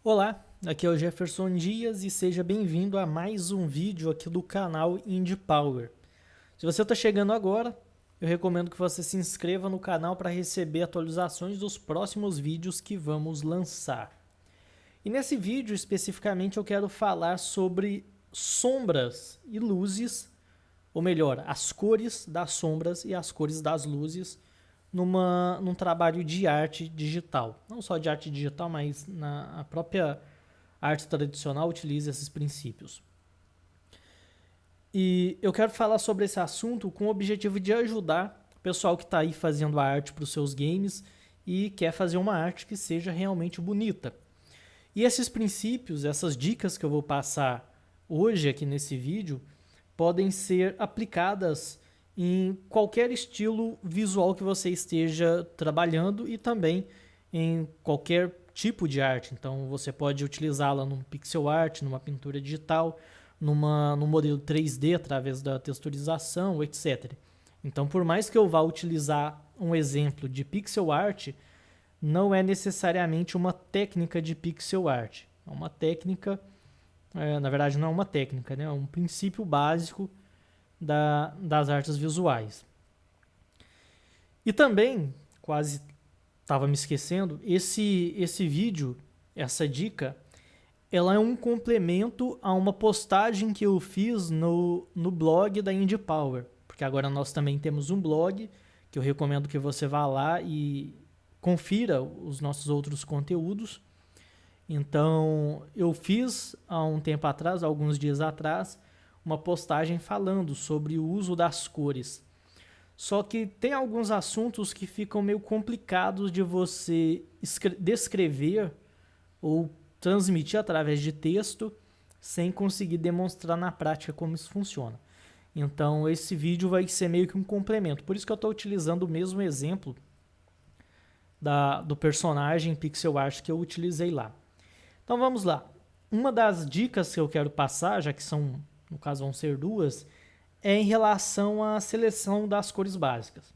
Olá, aqui é o Jefferson Dias e seja bem-vindo a mais um vídeo aqui do canal Indie Power. Se você está chegando agora, eu recomendo que você se inscreva no canal para receber atualizações dos próximos vídeos que vamos lançar. E nesse vídeo especificamente eu quero falar sobre sombras e luzes, ou melhor, as cores das sombras e as cores das luzes num trabalho de arte digital. Não só de arte digital, mas na própria arte tradicional utiliza esses princípios. E eu quero falar sobre esse assunto com o objetivo de ajudar o pessoal que está aí fazendo a arte para os seus games e quer fazer uma arte que seja realmente bonita. E esses princípios, essas dicas que eu vou passar hoje aqui nesse vídeo, podem ser aplicadas em qualquer estilo visual que você esteja trabalhando e também em qualquer tipo de arte. Então você pode utilizá-la num pixel art, numa pintura digital, num modelo 3D através da texturização, etc. Então, por mais que eu vá utilizar um exemplo de pixel art, não é necessariamente uma técnica de pixel art. É uma técnica, na verdade não é uma técnica, né? É um princípio básico das artes visuais. E também, quase estava me esquecendo, esse vídeo, essa dica, ela é um complemento a uma postagem que eu fiz no blog da Indie Power, porque agora nós também temos um blog que eu recomendo que você vá lá e confira os nossos outros conteúdos. Então, eu fiz há um tempo atrás, alguns dias atrás, uma postagem falando sobre o uso das cores. Só que tem alguns assuntos que ficam meio complicados de você descrever ou transmitir através de texto sem conseguir demonstrar na prática como isso funciona. Então esse vídeo vai ser meio que um complemento. Por isso que eu estou utilizando o mesmo exemplo do personagem pixel art que eu utilizei lá. Então vamos lá. Uma das dicas que eu quero passar, já que são, no caso vão ser duas, é em relação à seleção das cores básicas.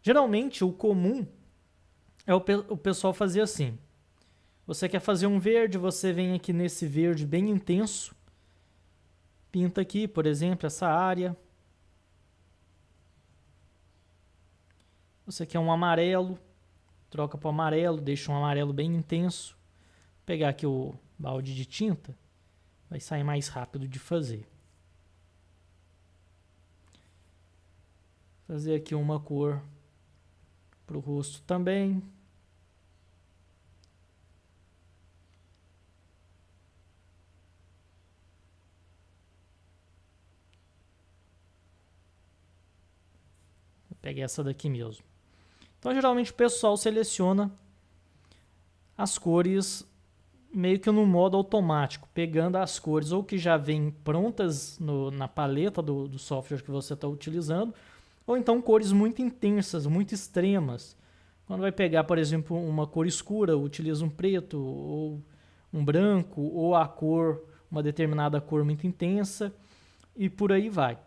Geralmente o comum é o pessoal fazer assim. Você quer fazer um verde, você vem aqui nesse verde bem intenso, pinta aqui, por exemplo, essa área. Você quer um amarelo, troca para o amarelo, deixa um amarelo bem intenso. Vou pegar aqui o balde de tinta, vai sair mais rápido de fazer. Fazer aqui uma cor para o rosto também. Peguei essa daqui mesmo. Então, geralmente o pessoal seleciona as cores meio que no modo automático, pegando as cores ou que já vêm prontas na paleta do software que você está utilizando, ou então cores muito intensas, muito extremas. Quando vai pegar, por exemplo, uma cor escura, utiliza um preto ou um branco, ou a cor, uma determinada cor muito intensa, e por aí vai.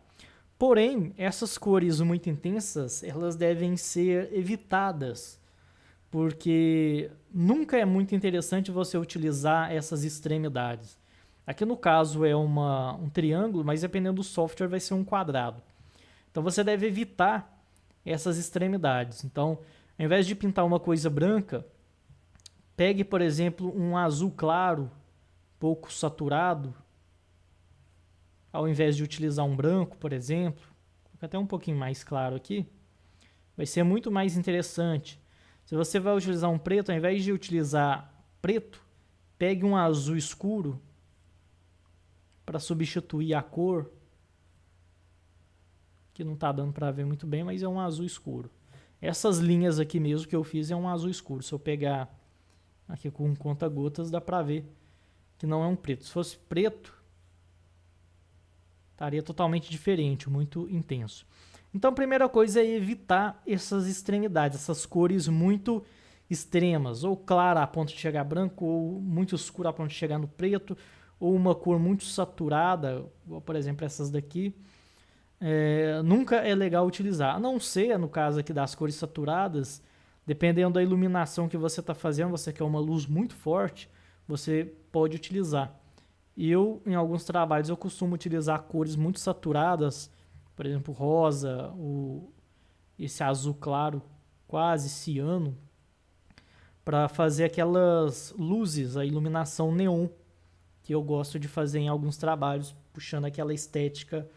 Porém, essas cores muito intensas, elas devem ser evitadas, porque nunca é muito interessante você utilizar essas extremidades. Aqui no caso é um triângulo, mas dependendo do software vai ser um quadrado. Então você deve evitar essas extremidades. Então, ao invés de pintar uma coisa branca, pegue, por exemplo, um azul claro, pouco saturado, ao invés de utilizar um branco, por exemplo, até um pouquinho mais claro aqui, vai ser muito mais interessante. Se você vai utilizar um preto, ao invés de utilizar preto, pegue um azul escuro para substituir a cor, que não está dando para ver muito bem, mas é um azul escuro. Essas linhas aqui mesmo que eu fiz é um azul escuro. Se eu pegar aqui com conta-gotas, dá para ver que não é um preto. Se fosse preto, estaria totalmente diferente, muito intenso. Então a primeira coisa é evitar essas extremidades, essas cores muito extremas, ou clara a ponto de chegar branco, ou muito escura a ponto de chegar no preto, ou uma cor muito saturada, por exemplo essas daqui. Nunca é legal utilizar, a não ser no caso aqui das cores saturadas, dependendo da iluminação que você está fazendo, você quer uma luz muito forte, você pode utilizar. Em alguns trabalhos, eu costumo utilizar cores muito saturadas, por exemplo, rosa, esse azul claro, quase ciano, para fazer aquelas luzes, a iluminação neon, que eu gosto de fazer em alguns trabalhos, puxando aquela estética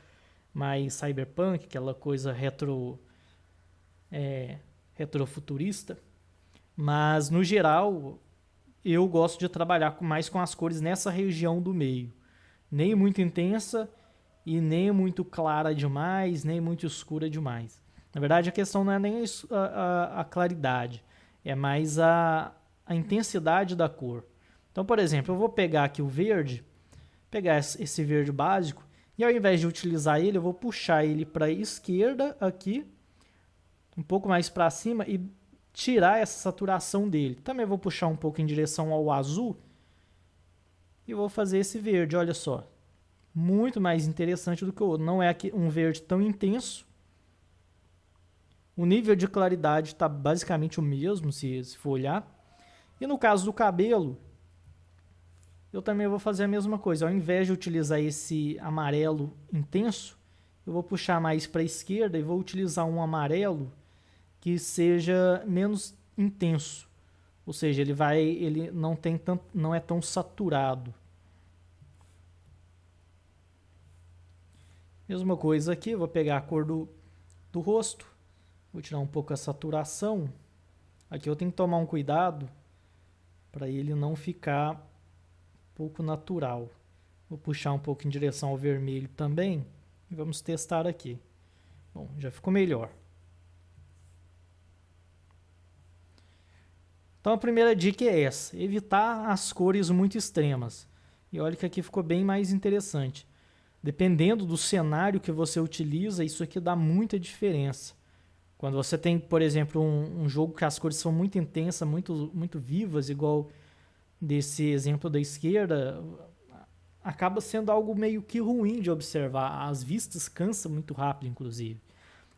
mais cyberpunk, aquela coisa retrofuturista. Mas, no geral, eu gosto de trabalhar mais com as cores nessa região do meio. Nem muito intensa e nem muito clara demais, nem muito escura demais. Na verdade, a questão não é nem a claridade, é mais a intensidade da cor. Então, por exemplo, eu vou pegar aqui o verde, pegar esse verde básico, e ao invés de utilizar ele, eu vou puxar ele para a esquerda aqui, um pouco mais para cima, e tirar essa saturação dele. Também vou puxar um pouco em direção ao azul, e vou fazer esse verde, olha só. Muito mais interessante do que o outro. Não é um verde tão intenso. O nível de claridade está basicamente o mesmo, se for olhar. E no caso do cabelo, eu também vou fazer a mesma coisa. Ao invés de utilizar esse amarelo intenso, eu vou puxar mais para a esquerda e vou utilizar um amarelo que seja menos intenso. Ou seja, ele não é tão saturado. Mesma coisa aqui, vou pegar a cor do rosto, vou tirar um pouco a saturação. Aqui eu tenho que tomar um cuidado para ele não ficar pouco natural. Vou puxar um pouco em direção ao vermelho também e vamos testar aqui. Bom, já ficou melhor. Então a primeira dica é essa, evitar as cores muito extremas. E olha que aqui ficou bem mais interessante. Dependendo do cenário que você utiliza, isso aqui dá muita diferença. Quando você tem, por exemplo, um jogo que as cores são muito intensas, muito vivas, igual desse exemplo da esquerda, acaba sendo algo meio que ruim de observar. As vistas cansam muito rápido, inclusive.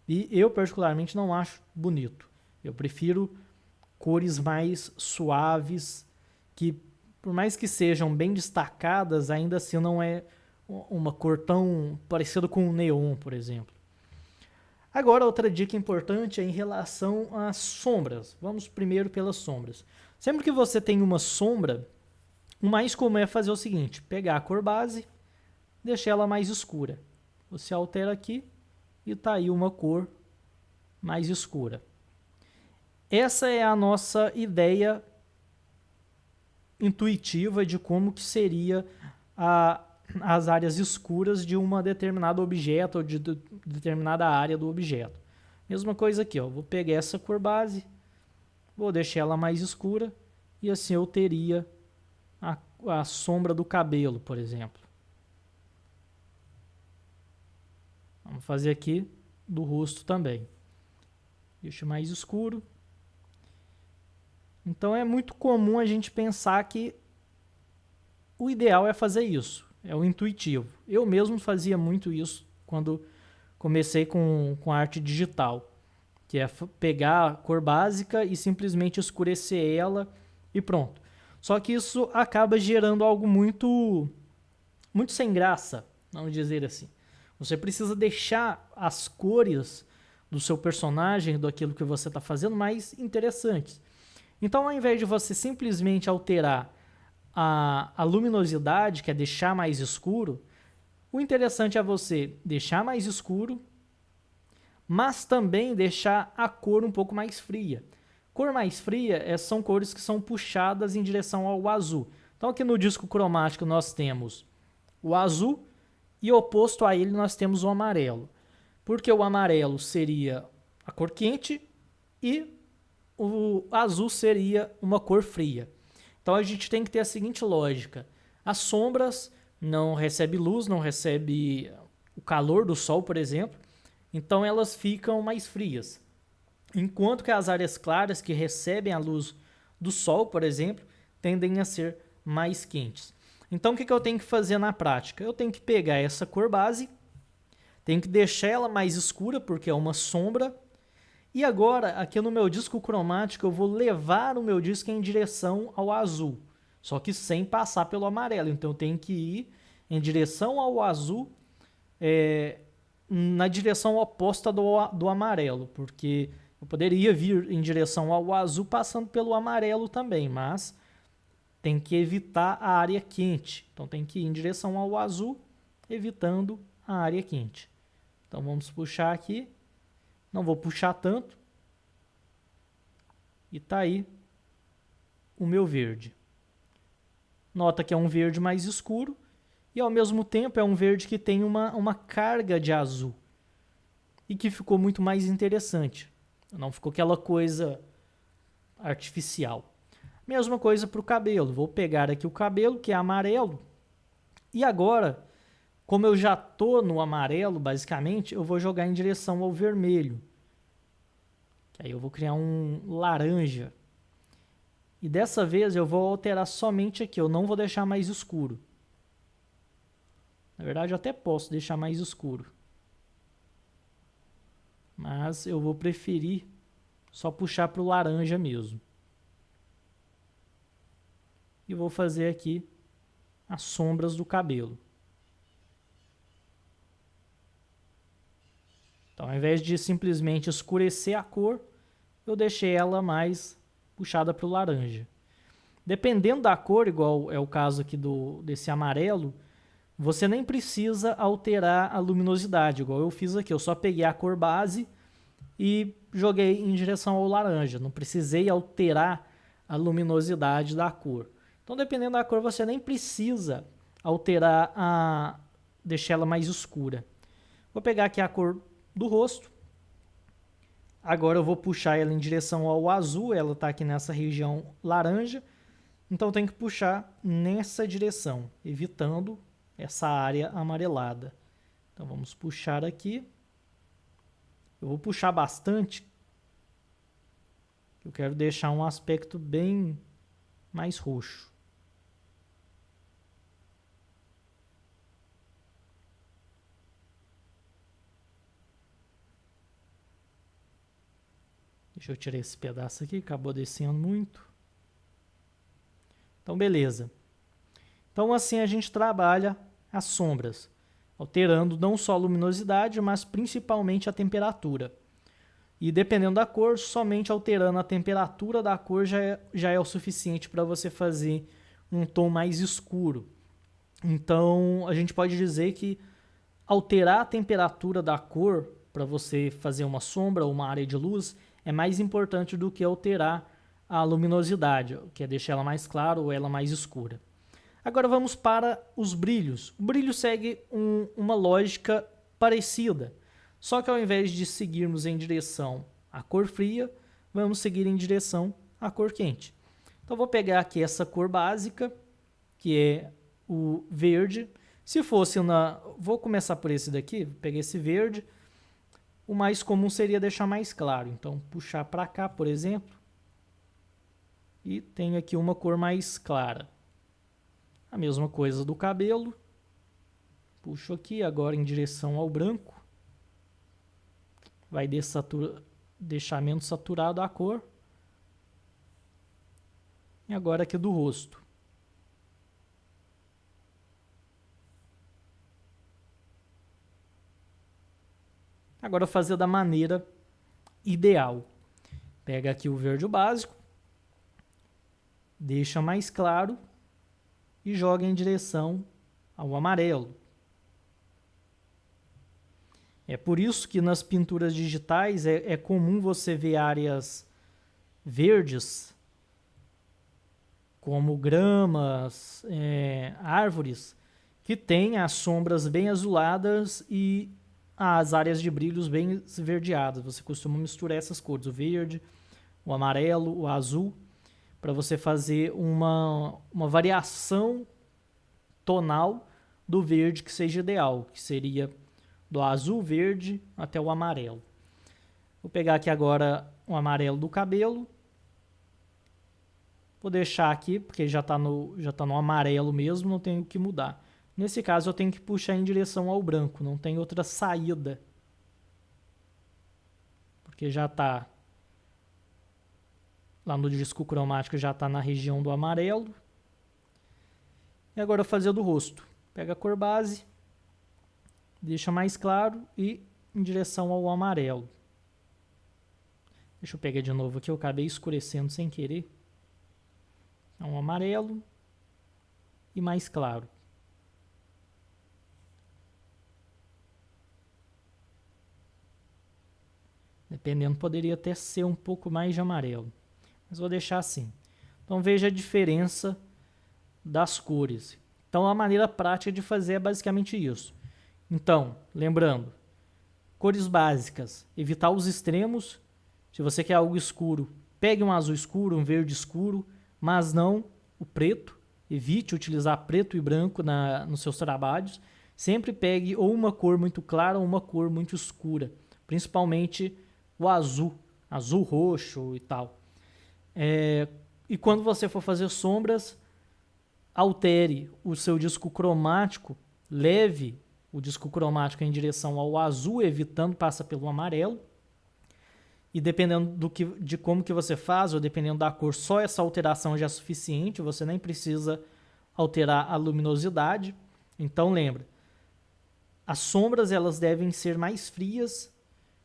E eu, particularmente, não acho bonito. Eu prefiro cores mais suaves, que por mais que sejam bem destacadas, ainda assim não é uma cor tão parecida com o neon, por exemplo. Agora, outra dica importante é em relação às sombras. Vamos primeiro pelas sombras. Sempre que você tem uma sombra, o mais comum é fazer o seguinte, pegar a cor base, deixar ela mais escura. Você altera aqui e está aí uma cor mais escura. Essa é a nossa ideia intuitiva de como que seria as áreas escuras de um determinado objeto ou de determinada área do objeto. Mesma coisa aqui, ó. Vou pegar essa cor base, vou deixar ela mais escura e assim eu teria a sombra do cabelo, por exemplo. Vamos fazer aqui do rosto também. Deixa mais escuro. Então é muito comum a gente pensar que o ideal é fazer isso. É o intuitivo. Eu mesmo fazia muito isso quando comecei com arte digital, que é pegar a cor básica e simplesmente escurecer ela e pronto. Só que isso acaba gerando algo muito sem graça, vamos dizer assim. Você precisa deixar as cores do seu personagem, daquilo que você está fazendo, mais interessantes. Então, ao invés de você simplesmente alterar a luminosidade, que é deixar mais escuro, o interessante é você deixar mais escuro, mas também deixar a cor um pouco mais fria. Cor mais fria são cores que são puxadas em direção ao azul. Então aqui no disco cromático nós temos o azul e oposto a ele nós temos o amarelo. Porque o amarelo seria a cor quente e o azul seria uma cor fria. Então a gente tem que ter a seguinte lógica. As sombras não recebem luz, não recebem o calor do sol, por exemplo. Então elas ficam mais frias. Enquanto que as áreas claras que recebem a luz do sol, por exemplo, tendem a ser mais quentes. Então o que eu tenho que fazer na prática? Eu tenho que pegar essa cor base, tenho que deixar ela mais escura porque é uma sombra. E agora, aqui no meu disco cromático, eu vou levar o meu disco em direção ao azul. só que sem passar pelo amarelo. Então eu tenho que ir em direção ao azul, na direção oposta do amarelo, porque eu poderia vir em direção ao azul passando pelo amarelo também, mas tem que evitar a área quente. Então tem que ir em direção ao azul, evitando a área quente. Então vamos puxar aqui. Não vou puxar tanto. E tá aí o meu verde. Nota que é um verde mais escuro e ao mesmo tempo é um verde que tem uma carga de azul e que ficou muito mais interessante. Não ficou aquela coisa artificial. Mesma coisa para o cabelo. Vou pegar aqui o cabelo, que é amarelo. E agora, como eu já estou no amarelo, basicamente, eu vou jogar em direção ao vermelho. Que aí eu vou criar um laranja. E dessa vez eu vou alterar somente aqui. Eu não vou deixar mais escuro. Na verdade, eu até posso deixar mais escuro. Mas eu vou preferir só puxar para o laranja mesmo. E vou fazer aqui as sombras do cabelo. Então, ao invés de simplesmente escurecer a cor, eu deixei ela mais puxada para o laranja. Dependendo da cor, igual é o caso aqui desse amarelo, você nem precisa alterar a luminosidade, igual eu fiz aqui. Eu só peguei a cor base e joguei em direção ao laranja. Não precisei alterar a luminosidade da cor. Então, dependendo da cor, você nem precisa alterar deixar ela mais escura. Vou pegar aqui a cor do rosto. Agora eu vou puxar ela em direção ao azul. Ela está aqui nessa região laranja. Então, eu tenho que puxar nessa direção, evitando essa área amarelada. Então, vamos puxar aqui. Eu vou puxar bastante. Eu quero deixar um aspecto bem mais roxo. Deixa eu tirar esse pedaço aqui, acabou descendo muito. Então, beleza. Então, assim a gente trabalha as sombras, alterando não só a luminosidade, mas principalmente a temperatura. E dependendo da cor, somente alterando a temperatura da cor já é o suficiente para você fazer um tom mais escuro. Então, a gente pode dizer que alterar a temperatura da cor para você fazer uma sombra ou uma área de luz é mais importante do que alterar a luminosidade, que é deixar ela mais clara ou ela mais escura. Agora vamos para os brilhos. O brilho segue uma lógica parecida, só que ao invés de seguirmos em direção à cor fria, vamos seguir em direção à cor quente. Então vou pegar aqui essa cor básica, que é o verde. Se fosse vou começar por esse daqui, vou pegar esse verde. O mais comum seria deixar mais claro. Então, puxar para cá, por exemplo. E tenho aqui uma cor mais clara. A mesma coisa do cabelo. Puxo aqui, agora em direção ao branco. Vai deixar menos saturado a cor. E agora aqui do rosto. Agora fazer da maneira ideal. Pega aqui o verde básico, deixa mais claro e joga em direção ao amarelo. É por isso que nas pinturas digitais é comum você ver áreas verdes, como gramas, árvores, que têm as sombras bem azuladas e as áreas de brilhos bem esverdeadas. Você costuma misturar essas cores, o verde, o amarelo, o azul, para você fazer uma variação tonal do verde que seja ideal, que seria do azul, verde até o amarelo. Vou pegar aqui agora o amarelo do cabelo. Vou deixar aqui, porque já está no amarelo mesmo, não tenho o que mudar. Nesse caso, eu tenho que puxar em direção ao branco, não tem outra saída. Porque já está lá no disco cromático, já está na região do amarelo. E agora fazer do rosto. Pega a cor base, deixa mais claro e em direção ao amarelo. Deixa eu pegar de novo aqui, eu acabei escurecendo sem querer. É um amarelo e mais claro. Dependendo, poderia até ser um pouco mais de amarelo. Mas vou deixar assim. Então veja a diferença das cores. Então a maneira prática de fazer é basicamente isso. Então, lembrando, cores básicas, evitar os extremos. Se você quer algo escuro, pegue um azul escuro, um verde escuro, mas não o preto. Evite utilizar preto e branco nos seus trabalhos. Sempre pegue ou uma cor muito clara ou uma cor muito escura. Principalmente o azul, azul roxo e tal. E quando você for fazer sombras, altere o seu disco cromático, leve o disco cromático em direção ao azul, evitando passar pelo amarelo. E dependendo de como que você faz, ou dependendo da cor, só essa alteração já é suficiente, você nem precisa alterar a luminosidade. Então lembra, as sombras elas devem ser mais frias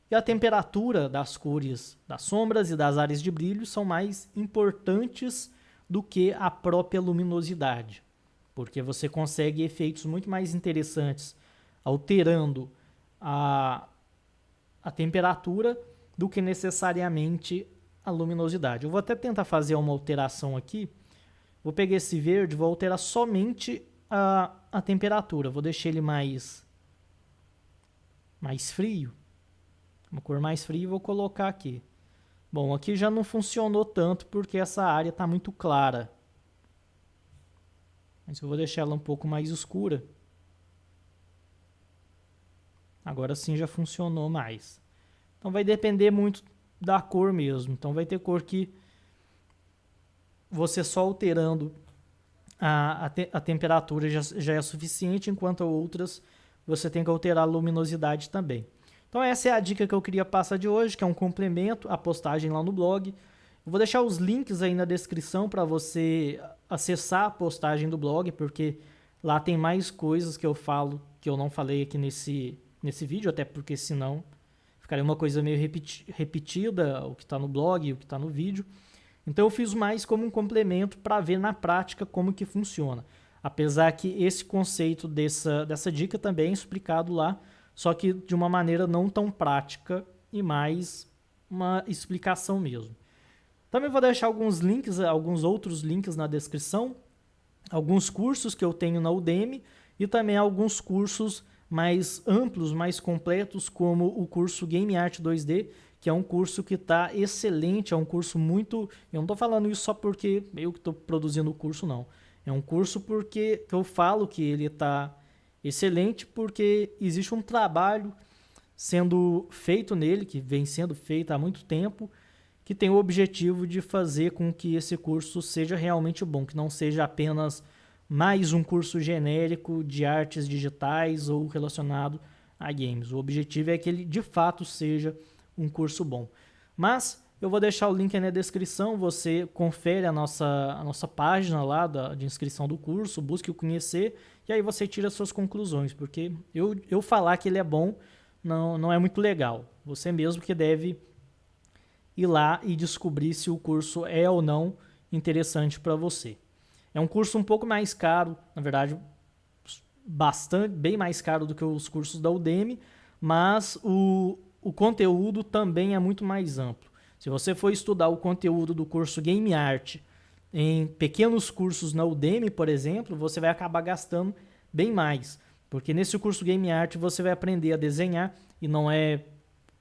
e a temperatura das cores das sombras e das áreas de brilho são mais importantes do que a própria luminosidade, porque você consegue efeitos muito mais interessantes alterando a temperatura do que necessariamente a luminosidade. Eu vou até tentar fazer uma alteração aqui. Vou pegar esse verde, vou alterar somente a temperatura. Vou deixar ele mais frio. Uma cor mais fria e vou colocar aqui. Bom, aqui já não funcionou tanto porque essa área está muito clara. Mas eu vou deixar ela um pouco mais escura. Agora sim já funcionou mais. Então vai depender muito da cor mesmo. Então vai ter cor que você só alterando a temperatura já é suficiente, enquanto outras você tem que alterar a luminosidade também. Então essa é a dica que eu queria passar de hoje, que é um complemento à postagem lá no blog. Eu vou deixar os links aí na descrição para você acessar a postagem do blog, porque lá tem mais coisas que eu falo que eu não falei aqui nesse vídeo, até porque senão ficaria uma coisa meio repetida, o que está no blog e o que está no vídeo. Então eu fiz mais como um complemento para ver na prática como que funciona. Apesar que esse conceito dessa dica também é explicado lá, só que de uma maneira não tão prática e mais uma explicação mesmo. Também vou deixar alguns outros links na descrição, alguns cursos que eu tenho na Udemy e também alguns cursos mais amplos, mais completos, como o curso Game Art 2D, que é um curso que está excelente, é um curso muito... Eu não estou falando isso só porque eu que estou produzindo o curso, não. É um curso porque eu falo que ele está excelente, porque existe um trabalho sendo feito nele, que vem sendo feito há muito tempo, que tem o objetivo de fazer com que esse curso seja realmente bom, que não seja apenas mais um curso genérico de artes digitais ou relacionado a games. O objetivo é que ele de fato seja um curso bom. Mas eu vou deixar o link aí na descrição, você confere a nossa página lá de inscrição do curso, busque o conhecer e aí você tira suas conclusões, porque eu falar que ele é bom não é muito legal. Você mesmo que deve ir lá e descobrir se o curso é ou não interessante para você. É um curso um pouco mais caro, na verdade, bem mais caro do que os cursos da Udemy, mas o conteúdo também é muito mais amplo. Se você for estudar o conteúdo do curso Game Art em pequenos cursos na Udemy, por exemplo, você vai acabar gastando bem mais, porque nesse curso Game Art você vai aprender a desenhar e não é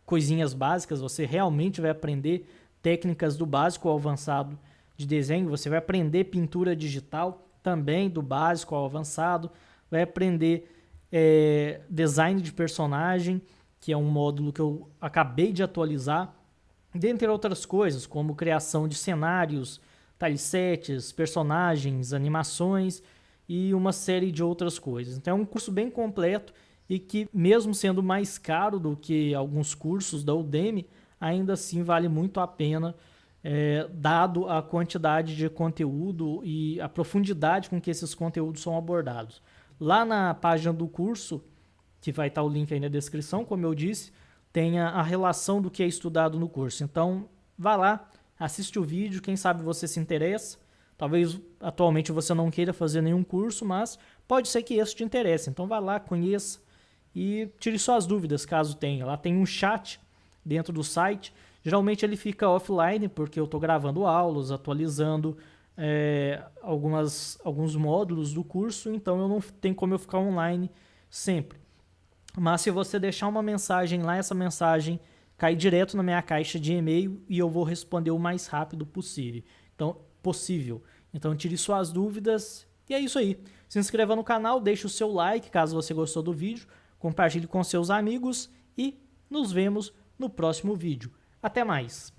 coisinhas básicas, você realmente vai aprender técnicas do básico ao avançado de desenho, você vai aprender pintura digital também do básico ao avançado, vai aprender design de personagem, que é um módulo que eu acabei de atualizar, dentre outras coisas, como criação de cenários, tilesets, personagens, animações e uma série de outras coisas. Então é um curso bem completo e que, mesmo sendo mais caro do que alguns cursos da Udemy, ainda assim vale muito a pena dado a quantidade de conteúdo e a profundidade com que esses conteúdos são abordados. Lá na página do curso, que vai estar o link aí na descrição, como eu disse, tem a relação do que é estudado no curso. Então, vá lá, assiste o vídeo, quem sabe você se interessa. Talvez atualmente você não queira fazer nenhum curso, mas pode ser que esse te interesse. Então, vá lá, conheça e tire suas dúvidas, caso tenha. Lá tem um chat dentro do site. Geralmente ele fica offline, porque eu estou gravando aulas, atualizando alguns módulos do curso, então eu não tenho como eu ficar online sempre. Mas se você deixar uma mensagem lá, essa mensagem cai direto na minha caixa de e-mail e eu vou responder o mais rápido possível. Então tire suas dúvidas e é isso aí. Se inscreva no canal, deixe o seu like caso você gostou do vídeo, compartilhe com seus amigos e nos vemos no próximo vídeo. Até mais!